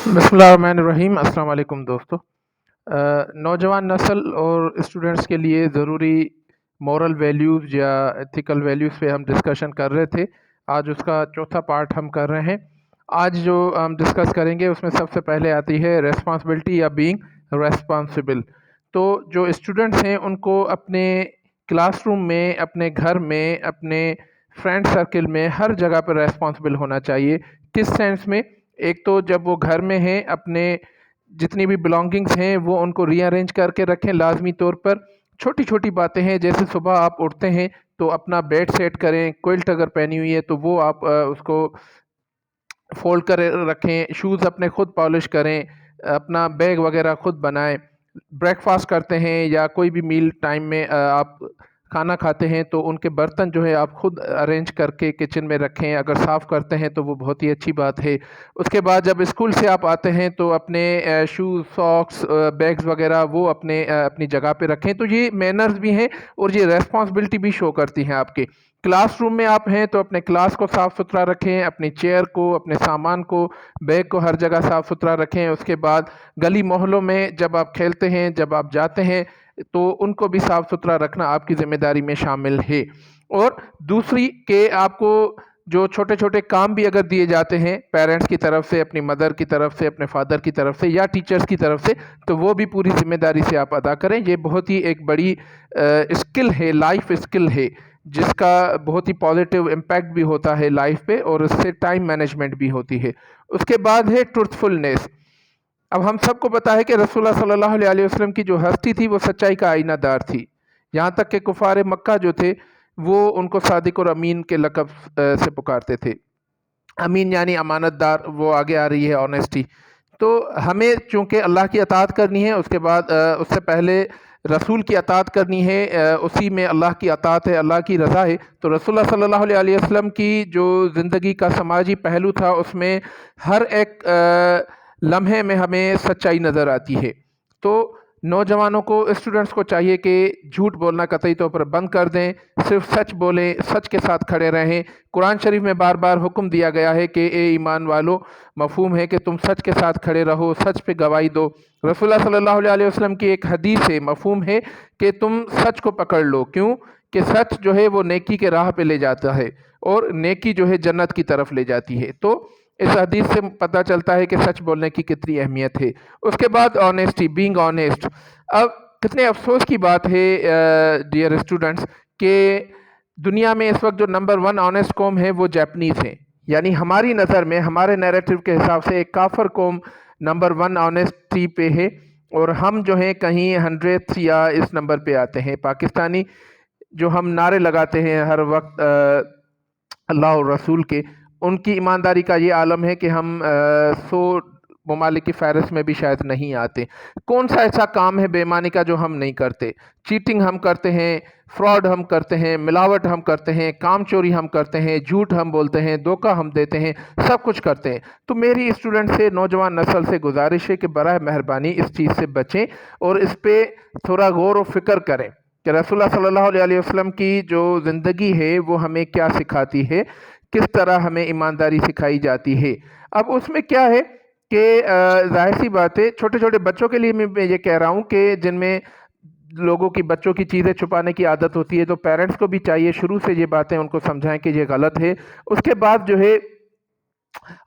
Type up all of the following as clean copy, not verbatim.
بسم اللہ الرحمن الرحیم۔ السلام علیکم دوستو۔ نوجوان نسل اور اسٹوڈنٹس کے لیے ضروری مورل ویلیوز یا ایتھیکل ویلیوز پہ ہم ڈسکشن کر رہے تھے۔ آج اس کا چوتھا پارٹ ہم کر رہے ہیں۔ آج جو ہم ڈسکس کریں گے اس میں سب سے پہلے آتی ہے ریسپانسبلٹی یا بینگ ریسپانسبل۔ تو جو اسٹوڈنٹس ہیں ان کو اپنے کلاس روم میں، اپنے گھر میں، اپنے فرینڈ سرکل میں ہر جگہ پر ریسپانسبل ہونا چاہیے۔ کس سینس میں؟ ایک تو جب وہ گھر میں ہیں، اپنے جتنی بھی بلانگنگس ہیں وہ ان کو ری ارینج کر کے رکھیں لازمی طور پر۔ چھوٹی چھوٹی باتیں ہیں، جیسے صبح آپ اٹھتے ہیں تو اپنا بیڈ سیٹ کریں، کوئلٹ اگر پہنی ہوئی ہے تو وہ آپ اس کو فولڈ کر رکھیں، شوز اپنے خود پالش کریں، اپنا بیگ وغیرہ خود بنائیں۔ بریک فاسٹ کرتے ہیں یا کوئی بھی میل ٹائم میں آپ کھانا کھاتے ہیں تو ان کے برتن جو ہے آپ خود ارینج کر کے کچن میں رکھیں۔ اگر صاف کرتے ہیں تو وہ بہت ہی اچھی بات ہے۔ اس کے بعد جب اسکول سے آپ آتے ہیں تو اپنے شوز، ساکس، بیگز وغیرہ وہ اپنی جگہ پہ رکھیں۔ تو یہ مینرز بھی ہیں اور یہ ریسپانسبلٹی بھی شو کرتی ہیں آپ کے۔ کلاس روم میں آپ ہیں تو اپنے کلاس کو صاف ستھرا رکھیں، اپنی چیئر کو، اپنے سامان کو، بیگ کو ہر جگہ صاف ستھرا رکھیں۔ اس کے بعد گلی محلوں میں جب آپ کھیلتے ہیں، جب آپ جاتے ہیں تو ان کو بھی صاف ستھرا رکھنا آپ کی ذمہ داری میں شامل ہے۔ اور دوسری کہ آپ کو جو چھوٹے چھوٹے کام بھی اگر دیے جاتے ہیں پیرنٹس کی طرف سے، اپنی مدر کی طرف سے، اپنے فادر کی طرف سے یا ٹیچرز کی طرف سے، تو وہ بھی پوری ذمہ داری سے آپ ادا کریں۔ یہ بہت ہی ایک بڑی اسکل ہے، لائف اسکل ہے، جس کا بہت ہی پازیٹیو امپیکٹ بھی ہوتا ہے لائف پہ، اور اس سے ٹائم مینجمنٹ بھی ہوتی ہے۔ اس کے بعد ہے ٹروتھفلنس۔ اب ہم سب کو پتا ہے کہ رسول اللہ صلی اللہ علیہ وسلم کی جو ہستی تھی وہ سچائی کا آئینہ دار تھی، یہاں تک کہ کفار مکہ جو تھے وہ ان کو صادق اور امین کے لقب سے پکارتے تھے۔ امین یعنی امانت دار، وہ آگے آ رہی ہے آنیسٹی۔ تو ہمیں چونکہ اللہ کی اطاعت کرنی ہے، اس کے بعد اس سے پہلے رسول کی اطاعت کرنی ہے، اسی میں اللہ کی اطاعت ہے، اللہ کی رضا ہے۔ تو رسول اللہ صلی اللہ علیہ وسلم کی جو زندگی کا سماجی پہلو تھا اس میں ہر ایک لمحے میں ہمیں سچائی نظر آتی ہے۔ تو نوجوانوں کو، اسٹوڈنٹس کو چاہیے کہ جھوٹ بولنا قطعی طور پر بند کر دیں، صرف سچ بولیں، سچ کے ساتھ کھڑے رہیں۔ قرآن شریف میں بار بار حکم دیا گیا ہے کہ اے ایمان والو، مفہوم ہے کہ تم سچ کے ساتھ کھڑے رہو، سچ پہ گواہی دو۔ رسول اللہ صلی اللہ علیہ وسلم کی ایک حدیث ہے، مفہوم ہے کہ تم سچ کو پکڑ لو۔ کیوں کہ سچ جو ہے وہ نیکی کے راہ پہ لے جاتا ہے، اور نیکی جو ہے جنت کی طرف لے جاتی ہے۔ تو اس حدیث سے پتہ چلتا ہے کہ سچ بولنے کی کتنی اہمیت ہے۔ اس کے بعد آنیسٹی، بینگ آنیسٹ۔ اب کتنے افسوس کی بات ہے ڈیئر اسٹوڈنٹس کہ دنیا میں اس وقت جو نمبر 1 آنیسٹ قوم ہے وہ جاپنیز ہیں، یعنی ہماری نظر میں، ہمارے نیریٹو کے حساب سے ایک کافر قوم نمبر 1 آنیسٹی پہ ہے، اور ہم جو ہیں کہیں 100 یا اس نمبر پہ آتے ہیں۔ پاکستانی جو ہم نعرے لگاتے ہیں ہر وقت اللہ اور رسول کے، ان کی ایمانداری کا یہ عالم ہے کہ ہم 100 ممالک کی فہرست میں بھی شاید نہیں آتے۔ کون سا ایسا کام ہے بے ایمانی کا جو ہم نہیں کرتے؟ چیٹنگ ہم کرتے ہیں، فراڈ ہم کرتے ہیں، ملاوٹ ہم کرتے ہیں، کام چوری ہم کرتے ہیں، جھوٹ ہم بولتے ہیں، دھوکہ ہم دیتے ہیں، سب کچھ کرتے ہیں۔ تو میری اسٹوڈنٹ سے، نوجوان نسل سے گزارش ہے کہ براہ مہربانی اس چیز سے بچیں اور اس پہ تھوڑا غور و فکر کریں کہ رسول اللہ صلی اللہ علیہ وسلم کی جو زندگی ہے وہ ہمیں کیا سکھاتی ہے، کس طرح ہمیں ایمانداری سکھائی جاتی ہے۔ اب اس میں کیا ہے کہ ظاہر سی بات ہے، چھوٹے چھوٹے بچوں کے لیے میں یہ کہہ رہا ہوں کہ جن میں لوگوں کی، بچوں کی چیزیں چھپانے کی عادت ہوتی ہے، تو پیرنٹس کو بھی چاہیے شروع سے یہ باتیں ان کو سمجھائیں کہ یہ غلط ہے۔ اس کے بعد جو ہے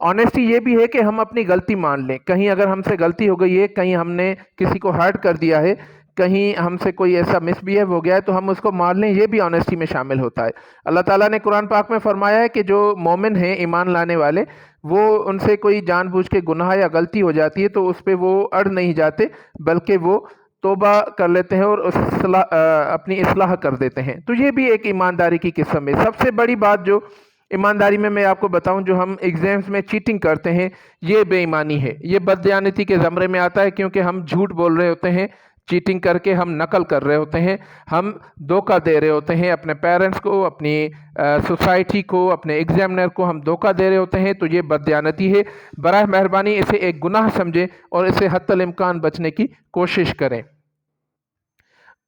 آنیسٹی یہ بھی ہے کہ ہم اپنی غلطی مان لیں۔ کہیں اگر ہم سے غلطی ہو گئی ہے، کہیں ہم نے کسی کو ہرٹ کر دیا ہے، کہیں ہم سے کوئی ایسا مس بیہیو ہو گیا ہے تو ہم اس کو مان لیں، یہ بھی آنیسٹی میں شامل ہوتا ہے۔ اللہ تعالیٰ نے قرآن پاک میں فرمایا ہے کہ جو مومن ہیں، ایمان لانے والے، وہ ان سے کوئی جان بوجھ کے گناہ یا غلطی ہو جاتی ہے تو اس پہ وہ اڑ نہیں جاتے، بلکہ وہ توبہ کر لیتے ہیں اور اپنی اصلاح کر دیتے ہیں۔ تو یہ بھی ایک ایمانداری کی قسم ہے۔ سب سے بڑی بات جو ایمانداری میں آپ کو بتاؤں، جو ہم ایگزامز میں چیٹنگ کرتے ہیں، یہ بے ایمانی ہے، یہ بددیانتی کے زمرے میں آتا ہے، کیونکہ ہم جھوٹ بول رہے ہوتے ہیں، چیٹنگ کر کے ہم نقل کر رہے ہوتے ہیں، ہم دھوکہ دے رہے ہوتے ہیں اپنے پیرنٹس کو، اپنی سوسائٹی کو، اپنے ایگزامنر کو ہم دھوکہ دے رہے ہوتے ہیں۔ تو یہ بددیانتی ہے۔ براہ مہربانی اسے ایک گناہ سمجھیں اور اسے حتی الامکان بچنے کی کوشش کریں۔